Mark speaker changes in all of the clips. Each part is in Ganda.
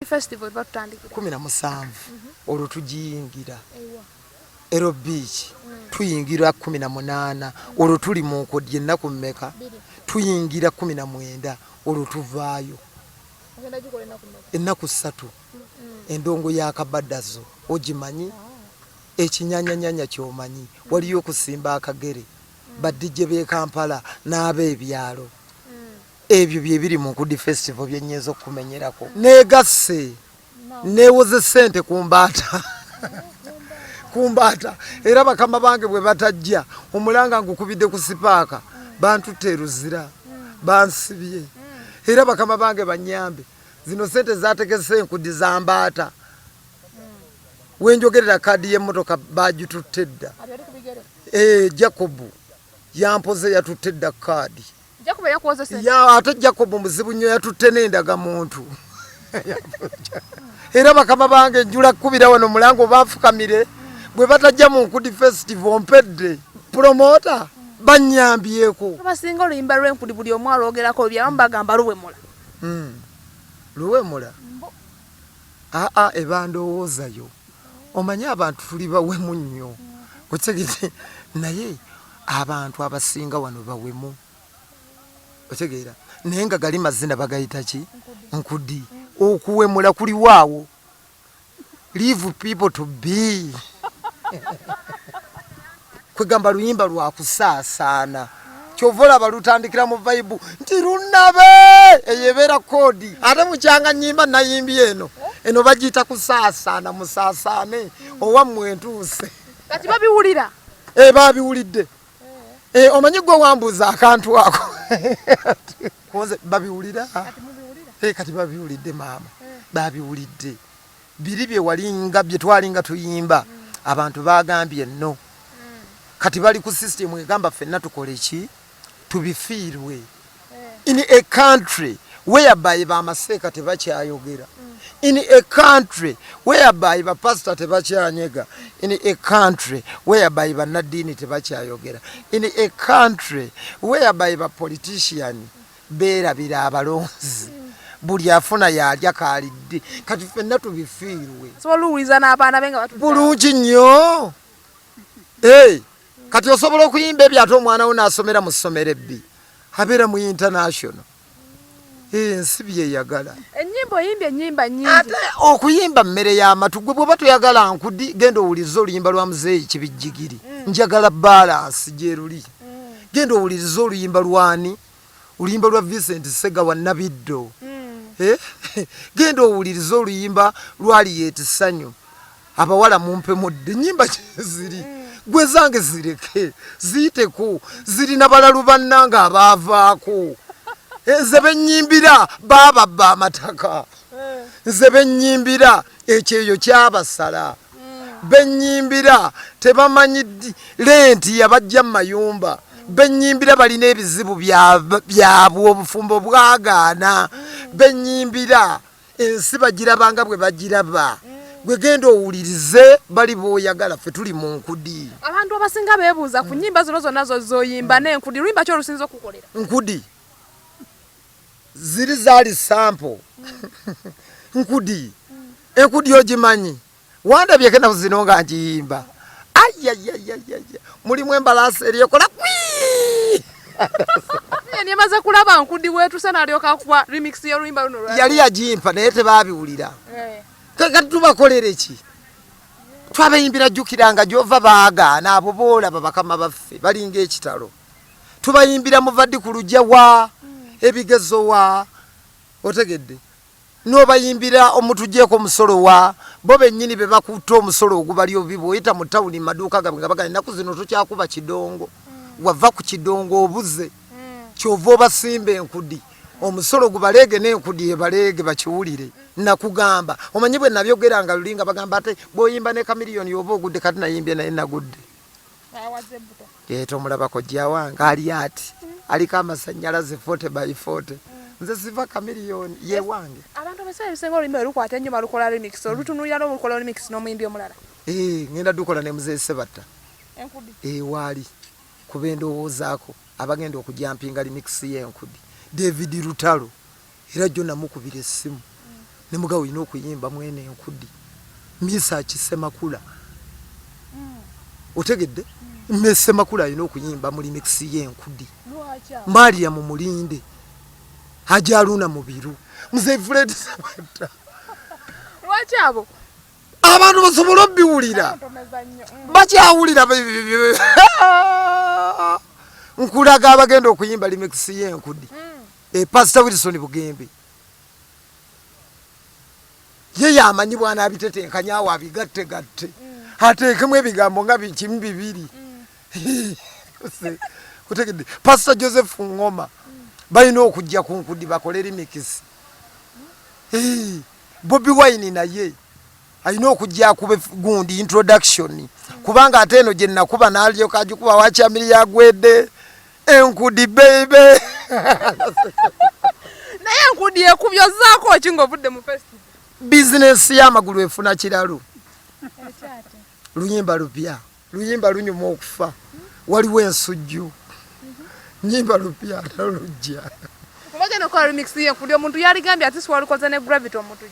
Speaker 1: festival batandikira
Speaker 2: 17 olwo tugiyingira Ero Beach tuyingira 18 olwo tuli mu nkodye ennaku mmeka tuyingira 19 olwo tuvaayo ennaku 3 endongo ya kabadazo ogimanyi ekinyanyanyanya kyomanyi waliyo okusimba akagere badije be Kampala n'abebyalo ebyo byebiri mu Nkudi festival byenyezo kumenyerako negase newoze sente kumbata era bakama bange bwe batajja omulanga ngukubide ku sipaaka bantu teruzira bansibye era bakama bange banyambe zino sente zategese Nkudi zambata wenjogerera kadi y'emmotoka bajututedda Jacob yampoze yatutedda kadi
Speaker 1: Jacob yakoze sente
Speaker 2: ya ate Jacob muzibu nnyo yatutte n'endaga muntu era bakama bange njula kubira wano mulango bafukamire bwe batajja mu Nkudi festival mpedde promoter banyambyeko
Speaker 1: abasinga oluyimba lw'Enkudi buli omu aloogerako byamu bagamba luwemula
Speaker 2: luwemula ebandowoozayo omanye abantu tuli bawemu nnyo otegere naye abantu abasinga wano bawemu otegeera naye nga gali mazina bagayita ki Nkudi okuwemula kuli waawo leave people to be kwegamba luyimba lwa kusaasaana kyovola balutandikira mu vibe nti lunabe eyebera kodi ate mukyanga nyimba nayimbi eno bagita kusaasaana musaasaane owammwe entuuse
Speaker 1: kati babiwulira
Speaker 2: babiwulidde omanyi gwe wambuza akantu ako koze babiwulira kati babiwulidde maama babiwulidde biri bye walinga bye twalinga tuyimba abantu bagambye no kati bali ku system egamba fenna tukole ki tubifiirwe in a country whereby bamaseeka tebakyayogera in a country whereby bapastor tebakyanyega in a country whereby banadini tebakyayogera in a country whereby bapolitician beerabira abalonzi buli afuna yalya kalidde kati fenna tubifiirwe
Speaker 1: soluwiza n'abaana benga batu
Speaker 2: bulungi nnyo kati osobola okuyimba ebyato omwana we n'asomera mu ssomero ebbi abeera mu international ensi byeyagala
Speaker 1: ennyimba oyimbye ennyimba nnyingi
Speaker 2: ate okuyimba mmere y'amatu gwe bw'oba toyagala Nkudi genda owuliriza oluyimba lwa muzeeyi Kibijjigiri njagala balance gyeruli genda owuliriza oluyimba lwani oluyimba lwa Vincent Sega wa Nabiddo genda owuliriza oluyimba lwali yeetisanyu abawala mumpe mudde ennyimba kyeziri gwe zange zireke ziyiteko zirina balalu bannanga abaavaako nze bennyimbira bababba amataka nze bennyimbira ekyeyo kyabasala bennyimbira tebamanyi lenti yabajja mu mayumba bennyimbira balina ebizibu byabwe obufumbo bwagaana bennyimbira ensi bagirabanga bwe bagiraba gwe genda owulirize bali booyagala ffe tuli mu Nkudi
Speaker 1: abantu abasinga beebuuza ku nnyimba zino zonna zoyimba n'Enkudi luyimba ki olusinza okukolera
Speaker 2: Nkudi ziri zaali sample Nkudi Enkudi ogimanyi wandabyeko naku zino nga ngiyimba mulimu embalaasi eryekola
Speaker 1: yamaze kulaba Nkudi weetuse n'alyoka akuba remix y'oluyimba luno
Speaker 2: yali yagimpa naye tebaabiwulira kati tubakolere ki twabayimbira jjukiranga gy'ova baagaana abo boolaba bakama baffe balinga ekitalo tubayimbira muvaddi ku lujja wa ebigezo wa otegedde n'obayimbira omutugyeeko omusolo wa bo bennyini be bakutta omusolo ogubali obi bw'oyita mu tawuni maduuka gabe nga bagala ennaku zino tukyakuba kidongo wava ku kidongo obuze kyova obasimba Enkudi omusolo gubaleege n'Enkudi ebaleege bakiwulire nakugamba omanyi bwe nabyogera nga lulinga bagamba ate bw'oyimba ne kamiliyoni oba ogudde kati nayimbye naye nagudde tomulabako jja wange ali ati aliko amasannyalaze 40x40 nze siva kamiliyoni ye wange
Speaker 1: abantu abasawo ebisenga oluyimba lukwata ennyo balukola remix olutunuulira n'olukola remix n'omuyimbi omulala
Speaker 2: ngenda dukola ne Muzeeyi Sebatta
Speaker 1: Enkudi
Speaker 2: waali kuba endowoozaako abagenda okujampinga remix y'Enkudi David Lutalo era jjo namukubira essimu ne mugawo olina okuyimba mwene enkudi Misa Kisemakula otegedde Semakula alina okuyimba mu remix y'enkudi Maria mu Mulinde Hajaluna mu Biru Mzee Fred Sabata
Speaker 1: lwaki abo
Speaker 2: abantu basobola obbiwulira bakyawulira nkulaga abagenda okuyimba remix y'enkudi Pastor Wilson Bugembe ye yamanyi bwana abitetenkanya awo abigatte ateekemu ebigambo nga bikimu bibiri kutegedde Pastor Joseph Ngoma balina okujja ku nkudi bakole remix Bobby Wine naye alina okujja akube gundi introduction kubanga ate eno gye nakuba n'alyoka agikuba wakyamiri yagwedde enkudi baby
Speaker 1: naye enkudi ekubyo zaako ki ng'ovudde mu festival
Speaker 2: business y'amagulu efuna kiralo luyimba lupya luyimba lunyuma okufa waliwo ensujju nyimba lupya talujja
Speaker 1: bagenda okukola remix y'enkudi omuntu yaligambye ati siwalikoze ne Gravity omuntu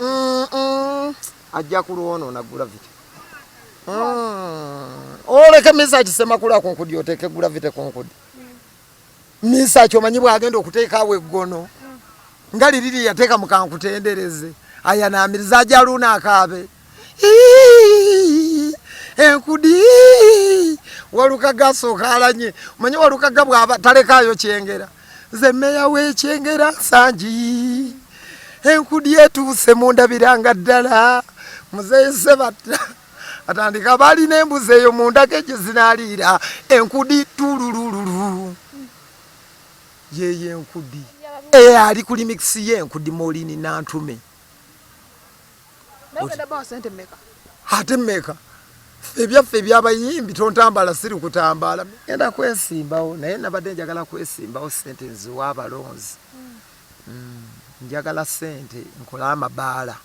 Speaker 2: ajja kulwonoona Gravity oleke Misa Kisemakula ku nkudi oteeke Gravity ku nkudi Misa kyomanyi bwagenda okuteeka awo eggono nga liriri yateeka mukankutendereze ayanamiriza Ajaluna akaabe enkudi walukaga sokalanye manyi walukaga bwaba talekayo kyengera nze meya w'ekyengera Nsangi enkudi etuuse mundabiranga ddala Muzeeyi Sebata atandika bali n'embuzi eyo mundake gye zinaliira enkudi tululululu yeye enkudi ali ku remix y'enkudi Molini Nantume ate mmeka ebyaffe ebyabayimbi tontambala siri kutambala genda kwesimbawo naye nabadde njagala kwesimbawo sente nziwa abalonzi njagala sente nkola amabaala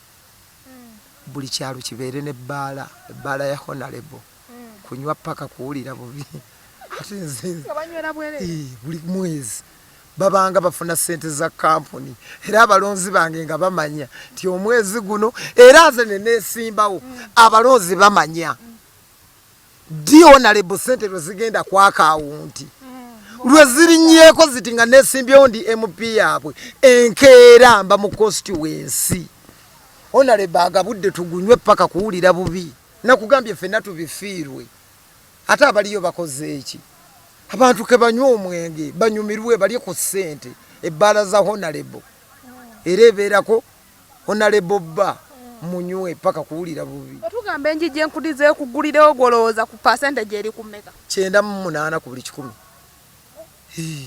Speaker 2: buli kyalo kibeere nebbaala ya Honorable kunywa paka kuwulira bubi ate nze buli mwezi babanga bafuna sente za kampuni era abalonzi bange nga bamanya nti omwezi guno era nze nenesimbawo abalonzi bamanya di Honorable sente lwezigenda ku akawunti lwezirinnyeko ziti nga nesimbyewo ndi MP yaabwe enkeera mba mu constituency Honorable agabudde tugunywe paka kuwulira bubi nakugambye ffenna tubifiirwe ate abaliyo bakoze eki abantu ke banywa omwenge banyumirwe bali ku ssente ebbaala za Honorable era ebeerako Honorable bba munywe paka kuwulira bubi
Speaker 1: batugamba enjiji enkudi zeekugulirewo golowooza ku percentage eri ku mmeka
Speaker 2: 98 ku buli 100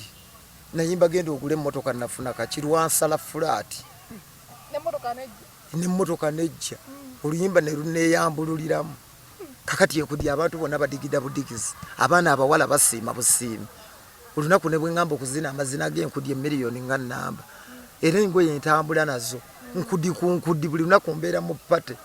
Speaker 2: nayimba genda ogule emmotoka nafuna kakirwansala fulaati n'emmotoka nejja oluyimba ne luneeyambululiramu kakati enkudi abantu bonna badigida budigizi abaana abawala basiima busiimi olunaku ne bwe ngamba okuzina amazina g'enkudi emiliyoni nga nnamba era engoye entambula nazo nkudi ku nkudi buli lunaku mbeera mu pate